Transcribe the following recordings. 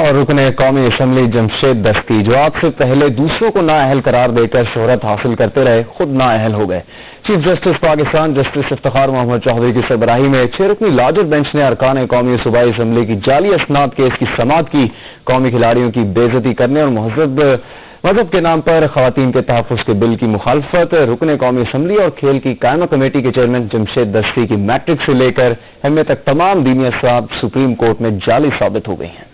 اور رکن قومی اسمبلی جمشید دستی جو آپ سے پہلے دوسروں کو نااہل قرار دے کر شہرت حاصل کرتے رہے خود نااہل ہو گئے۔ Chief justice Pakistan justice Iftikhar Muhammad Chaudhry کی سربراہی میں 6 رکنی لارجر بینچ نے ارکان قومی صوبائی اسمبلی کی جعلی اسناد کیس کی سماعت کی۔ قومی کھلاڑیوں کی بے عزتی کرنے اور مذہب کے نام پر خواتین کے تحفظ کے بل کی مخالفت، رکن قومی اسمبلی اور کھیل کی قائمہ کمیٹی کے چیئرمین جمشید دستی کی میٹرک سے لے کر ایم اے تک تمام دینی اسناد سپریم کورٹ میں جعلی ثابت ہو گئی ہیں۔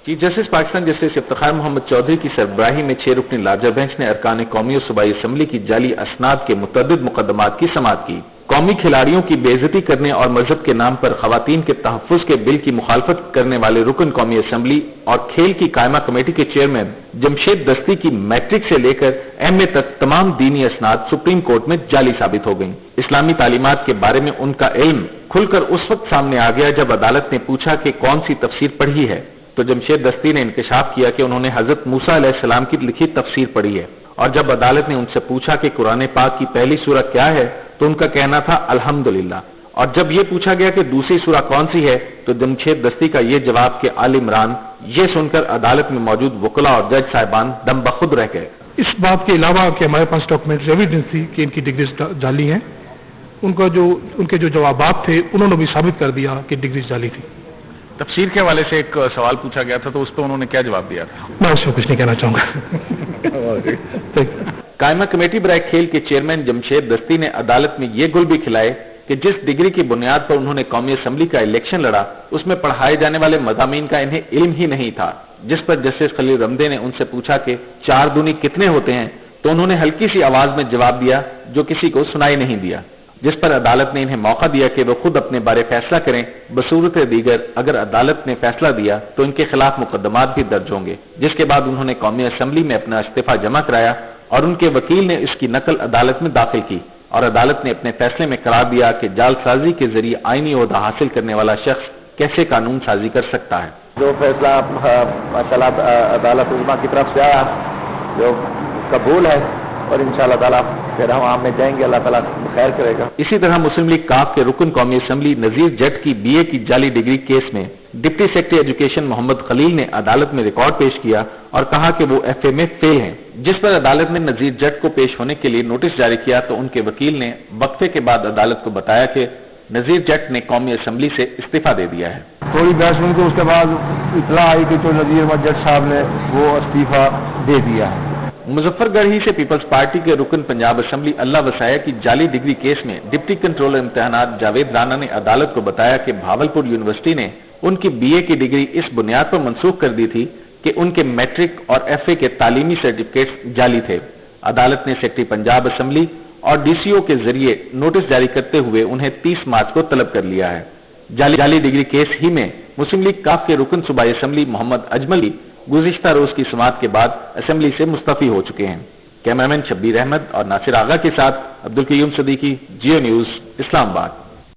Chief justice Pakistan justice Iftikhar Muhammad Chaudhry کی سربراہی میں 6 رکنی لارجر بینچ نے ارکان قومی اور صوبائی اسمبلی کی جعلی اسناد کے متعدد مقدمات کی سماعت کی۔ قومی کھلاڑیوں کی بے عزتی کرنے اور مذہب کے نام پر خواتین کے تحفظ کے بل کی مخالفت کرنے والے رکن قومی اسمبلی اور کھیل کی قائمہ کمیٹی کے چیئرمین جمشید دستی کی میٹرک سے لے کر ایم اے تک تمام دینی اسناد سپریم کورٹ میں جعلی ثابت ہو گئیں۔ اسلامی تعلیمات کے بارے میں ان کا علم کھل کر اس وقت سامنے آ گیا جب عدالت نے پوچھا کہ کون سی تفسیر پڑھی ہے، تو جمشید دستی نے انکشاف کیا کہ انہوں نے حضرت موسیٰ علیہ السلام کی لکھی تفسیر پڑھی ہے، اور جب عدالت نے ان سے پوچھا کہ قرآن پاک کی پہلی سورہ کیا ہے تو ان کا کہنا تھا الحمدللہ، اور جب یہ پوچھا گیا کہ دوسری سورہ کون سی ہے تو جمشید دستی کا یہ جواب کہ آل عمران، یہ سن کر عدالت میں موجود وکلاء اور جج صاحبان دم بخود رہ گئے۔ اس بات کے علاوہ کہ ہمارے پاس ڈاکومنٹری ایویڈنس تھی کہ ان کی ڈگریز جعلی ہیں، ان کے جو جوابات تھے انہوں نے بھی ثابت کر دیا کہ ڈگریز جعلی تھی۔ تفسیر کے حوالے سے ایک سوال پوچھا گیا تھا تو اس پہ انہوں نے کیا جواب دیا تھا؟ میں اس میں کچھ نہیں کہنا چاہوں گا۔ قائمہ کمیٹی برائے کھیل کے چیئرمین جمشید دستی نے عدالت میں یہ گل بھی کھلائے کہ جس ڈگری کی بنیاد پر انہوں نے قومی اسمبلی کا الیکشن لڑا اس میں پڑھائے جانے والے مضامین کا انہیں علم ہی نہیں تھا۔ جس پر جسٹس خلیل رمدے نے ان سے پوچھا کہ 4 دونی کتنے ہوتے ہیں تو انہوں نے ہلکی سی آواز میں جواب دیا جو کسی کو سنائی نہیں دیا، جس پر عدالت نے انہیں موقع دیا کہ وہ خود اپنے بارے فیصلہ کریں۔ بصورت دیگر اگر عدالت نے فیصلہ دیا تو ان کے خلاف مقدمات بھی درج ہوں گے، جس کے بعد انہوں نے قومی اسمبلی میں اپنا استعفیٰ جمع کرایا اور ان کے وکیل نے اس کی نقل عدالت میں داخل کی، اور عدالت نے اپنے فیصلے میں قرار دیا کہ جعل سازی کے ذریعے آئینی عہدہ حاصل کرنے والا شخص کیسے قانون سازی کر سکتا ہے۔ جو فیصلہ ماشاءاللہ عدالت عظمیٰ کی طرف سے آیا جو قبول ہے، اور انشاءاللہ تعالیٰ پھر ہم عام میں جائیں گے، اللہ تعالیٰ خیر کرے گا۔ اسی طرح مسلم لیگ کاف کے رکن قومی اسمبلی نذیر جٹ کی بی اے کی جعلی ڈگری کیس میں ڈپٹی سیکرٹری ایجوکیشن محمد خلیل نے عدالت میں ریکارڈ پیش کیا اور کہا کہ وہ ایف اے میں فیل ہیں، جس پر عدالت نے نذیر جٹ کو پیش ہونے کے لیے نوٹس جاری کیا تو ان کے وکیل نے وقفے کے بعد عدالت کو بتایا کہ نذیر جٹ نے قومی اسمبلی سے استعفیٰ دے دیا ہے۔ تھوڑی بحث ہوئی تو اس کے بعد اطلاع آئی کہ جو نذیر احمد جٹ صاحب نے وہ استعفیٰ دے دیا ہے۔ مظفر گڑھ ہی سے پیپلز پارٹی کے رکن پنجاب اسمبلی اللہ وسایہ کی جعلی ڈگری کیس میں ڈپٹی کنٹرولر امتحانات جاوید رانا نے عدالت کو بتایا کہ بھاولپور یونیورسٹی نے ان کی بی اے کی ڈگری اس بنیاد پر منسوخ کر دی تھی کہ ان کے میٹرک اور ایف اے کے تعلیمی سرٹیفکیٹس جعلی تھے۔ عدالت نے سیکرٹری پنجاب اسمبلی اور ڈی سی او کے ذریعے نوٹس جاری کرتے ہوئے انہیں 30 مارچ کو طلب کر لیا ہے۔ جعلی ڈگری کیس ہی میں مسلم لیگ کاف کے رکن صوبائی اسمبلی محمد اجمل گزشتہ روز کی سماعت کے بعد اسمبلی سے مستعفی ہو چکے ہیں۔ کیمرامین شبیر احمد اور ناصر آغا کے ساتھ عبدالقیوم صدیقی، جیو نیوز، اسلام آباد۔